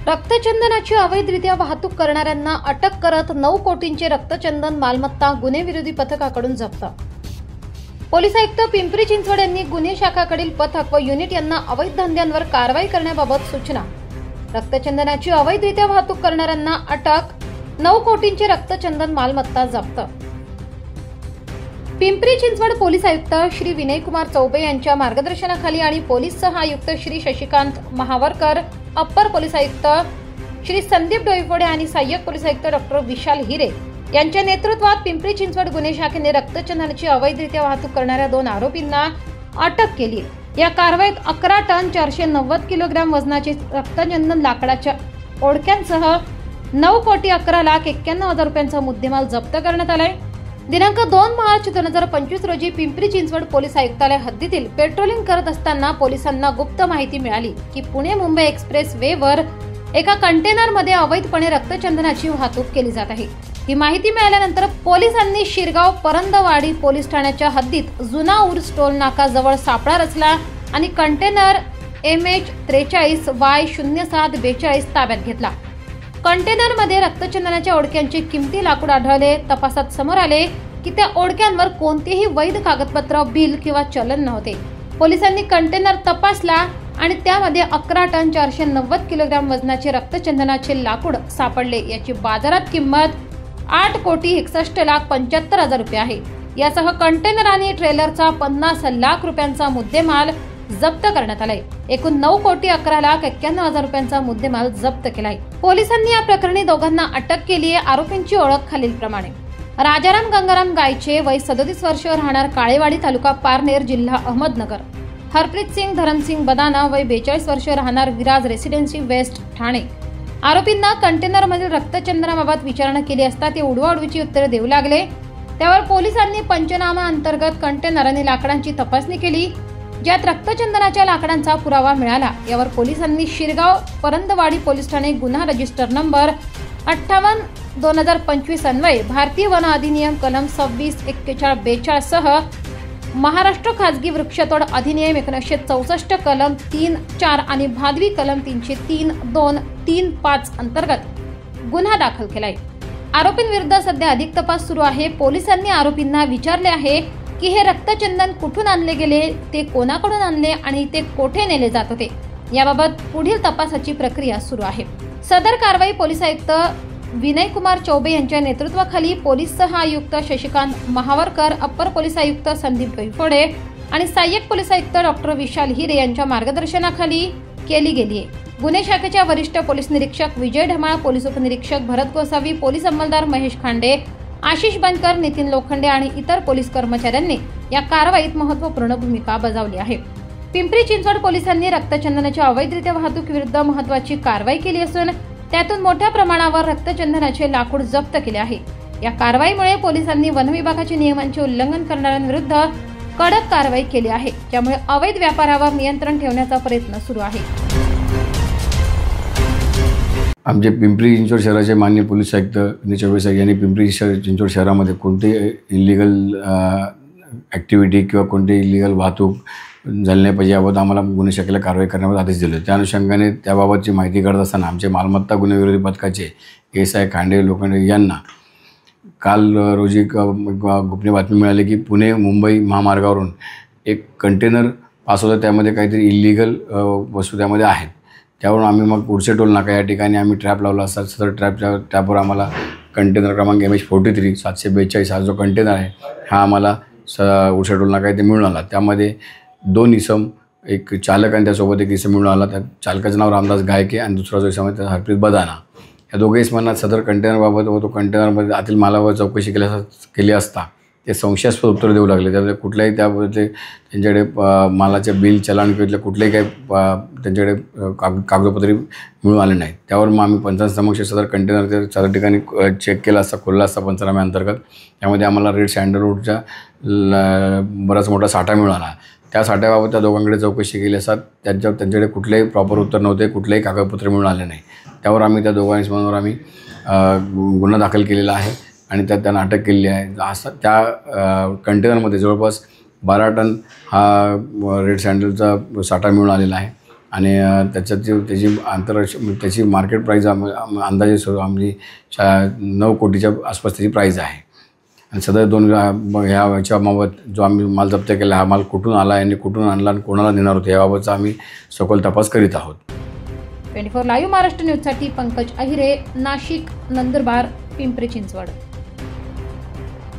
रक्तचंदनाची अवैधरित्या वाहतूक करणाऱ्यांना अटक करत 9 कोटींचे रक्तचंदन मालमत्ता गुन्हे विरोधी पथकाकडून जप्त। पोलीस आयुक्त पिंपरी चिंचवड यांनी गुन्हे शाखाकडील पथक व युनिट यांना अवैध धंद्यांवर कारवाई करण्याबाबत सूचना। रक्तचंदनाची अवैधरित्या वाहतूक करणाऱ्यांना अटक, 9 कोटींचे रक्तचंदन मालमत्ता जप्त। पिंपरी चिंचवड पोलीस आयुक्त श्री विनयकुमार चौबे यांच्या मार्गदर्शनाखाली आणि पोलीस सह आयुक्त श्री शशिकांत महावरकर, अप्पर पोलीस आयुक्त श्री संदीप डोईफोडे आणि सहाय्यक पोलीस आयुक्त डॉक्टर विशाल हिरे यांच्या नेतृत्वात पिंपरी चिंचवड गुन्हे शाखेने रक्तचंदनाची अवैधरित्या वाहतूक करणाऱ्या 2 आरोपींना अटक केली। या कारवाईत 11 टन 490 किलोग्राम वजनाचे रक्तचंदन लाकडाच्या ओढक्यांसह 9 कोटी 11 लाख 91 हजार रुपयांचा मुद्देमाल जप्त करण्यात आलाय। दिनांक 2 मार्च 2025 रोजी पिंपरी चिंचवड पोलीस आयुक्तालय हद्दीतील पेट्रोलिंग करत असताना पोलिसांना गुप्त माहिती मिळाली की पुणे मुंबई एक्सप्रेस वेवर एका कंटेनरमध्ये अवैधपणे रक्तचंदनाची वाहतूक केली जात आहे। ही माहिती मिळाल्यानंतर पोलिसांनी शिरगाव परंदवाडी पोलीस ठाण्याच्या हद्दीत जुना उर्स टोल नाका जवळ सापळा रचला आणि कंटेनर MH43Y0742 ताब्यात घेतला। कंटेनरमध्ये रक्तचंदनाच्या ओढक्यांचे किमती लाकूड आढळले। तपासात समोर आले की त्या ओढक्यांवर कोणतेही वैध कागदपत्र, बिल किंवा चलन नव्हते। पोलिसांनी कंटेनर तपासला आणि त्यामध्ये 11 टन 490 किलोग्राम वजनाचे रक्तचंदनाचे लाकूड सापडले। याची बाजारात किंमत 8 कोटी 61 लाख 75 हजार रुपये आहे। यासह कंटेनर आणि ट्रेलरचा 50 लाख रुपयांचा मुद्देमाल जप्त करण्यात आलाय। एकूण 9 कोटी 11 लाख 91 हजार रुपयांचा मुद्देमाल जप्त केलाय। पोलिसांनी या प्रकरणी दोघांना अटक केली आहे। आरोपींची ओळख खालीलप्रमाणे: राजाराम गंगाराम गायचे, वय 37 वर्ष, राहणार काळेवाडी, तालुका पारनेर, जिल्हा अहमदनगर; हरप्रीत सिंग धरमसिंग बदाना, वय 42 वर्ष, राहणार विराज रेसिडेन्सी वेस्ट, ठाणे। आरोपींना कंटेनरमधील रक्तचंदनाबाबत विचारणा केली असता ते उडवाउडवीची उत्तरे देऊ लागले। त्यावर पोलिसांनी पंचनामा अंतर्गत कंटेनर आणि लाकडांची तपासणी केली, ज्यात रक्तचंदनाच्या लाकडांचा पुरावा मिळाला। यावर पोलिसांनी शिरगाव परंदवाडी पोलीस ठाणे गुन्हा रजिस्टर नंबर 58/2025 अन्वये भारतीय वन अधिनियम कलम 264142 सह महाराष्ट्र खाजगी वृक्षतोड अधिनियम 1964 कलम 3(4) आणि भादवी कलम 302-3(5) अंतर्गत गुन्हा दाखल केलाय। आरोपींविरुद्ध सध्या अधिक तपास सुरू आहे। पोलिसांनी आरोपींना विचारले आहे की हे रक्तचंदन कुठून आणले गेले, ते कोणाकडून आणले आणि ते कोठे नेले जात होते। याबाबत पुढील तपासाची प्रक्रिया सुरू आहे। सदर कारवाई पोलीस आयुक्त विनयकुमार चौबे यांच्या नेतृत्वाखाली पोलीस सह आयुक्त शशिकांत महावरकर, अप्पर पोलीस आयुक्त संदीप डोईफोडे आणि सहाय्यक पोलीस आयुक्त डॉक्टर विशाल हिरे यांच्या मार्गदर्शनाखाली केली गेली आहे। गुन्हे शाखेच्या वरिष्ठ पोलीस निरीक्षक विजय ढमाळ, पोलीस उपनिरीक्षक भरत गोसावी, पोलीस अंमलदार महेश खांडे, आशिष बनकर, नितीन लोखंडे आणि इतर पोलीस कर्मचाऱ्यांनी या कारवाईत महत्त्वपूर्ण भूमिका बजावली आहे। पिंपरी चिंचवड पोलिसांनी रक्तचंदनाच्या अवैधरित्या वाहतुकीविरुद्ध महत्त्वाची कारवाई केली असून त्यातून मोठ्या प्रमाणावर रक्तचंदनाचे लाकूड जप्त केले आहे। या कारवाईमुळे पोलिसांनी वन विभागाच्या नियमांचे उल्लंघन करणाऱ्यांविरुद्ध कडक कारवाई केली आहे, ज्यामुळे अवैध व्यापारावर नियंत्रण ठेवण्याचा प्रयत्न सुरू आहे। आमचे पिंपरी चिंचवड शहराचे माननीय पोलीस आयुक्त विनय चौबे साहेब यांनी पिंपरी चिंचवड शहरामध्ये कोणतेही इलिगल ॲक्टिव्हिटी किंवा कोणती इलिगल वाहतूक झाली नाही पाहिजे याबाबत आम्हाला गुन्हे शाखेला कारवाई करण्याबाबत आदेश दिले। त्या अनुषंगाने त्याबाबतची माहिती काढत असताना आमचे मालमत्ता गुन्हे विरोधी पथकाचे SI खांडे लोखंडे यांना काल रोजी गोपनीय बातमी मिळाली की पुणे मुंबई महामार्गावरून एक कंटेनर पास होतं, त्यामध्ये काहीतरी इलिगल वस्तू त्यामध्ये आहेत। त्यावरून आम्ही मग उडसे टोल नाका या ठिकाणी आम्ही ट्रॅप लावला असता। सदर ट्रॅपवर आम्हाला कंटेनर क्रमांक MH43 742 हा जो कंटेनर आहे हा आम्हाला उडसे टोल नाका इथे मिळून आला। त्यामध्ये 2 इसम, एक चालक आणि त्यासोबत एक इसम मिळून आला। त्या चालकाचं नाव रामदास गायके आणि दुसरा जो इसम आहे त्याचा हरप्रीत बदाना। या दोघे इसमांना सदर कंटेनरबाबत व तो कंटेनरमध्ये आतील मालावर चौकशी केली असता ते संशयास्पद उत्तर देऊ लागले। त्यामुळे कुठल्याही त्याबद्दल त्यांच्याकडे मालाचे बिल, चलन किंवा कुठलेही काही त्यांच्याकडे कागदपत्रे मिळून आले नाही। त्यावर मग आम्ही पंचांसमक्ष सदर कंटेनर सदर ठिकाणी चेक केला असता, खोलला असता पंचनामे अंतर्गत। त्यामध्ये आम्हाला रेड सँडलवूडचा बराच मोठा साठा मिळाला। त्या साठ्याबाबत त्या दोघांकडे चौकशी केली असता त्यांच्याकडे कुठलेही प्रॉपर उत्तर नव्हते, कुठलेही कागदपत्रे मिळून आले नाही। त्यावर आम्ही त्या दोघांवर आम्ही गुन्हा दाखल केलेला आहे आणि त्यात त्यांना अटक केली आहे। असं त्या कंटेनरमध्ये जवळपास 12 टन हा रेड सँडलचा साठा मिळून आलेला आहे आणि त्याची आंतरराष्ट्रीय त्याची मार्केट प्राईज अंदाजे आमची 9 कोटीच्या आसपास त्याची प्राईज आहे. आणि सदर ह्याच्याबाबत जो आम्ही माल जप्त केला, हा माल कुठून आला आणि कुठून आणला आणि कोणाला देणार होते याबाबतचा आम्ही सखोल तपास करीत आहोत. 24 लाईव्ह महाराष्ट्र न्यूजसाठी पंकज अहिरे, नाशिक, नंदुरबार, पिंपरी चिंचवड.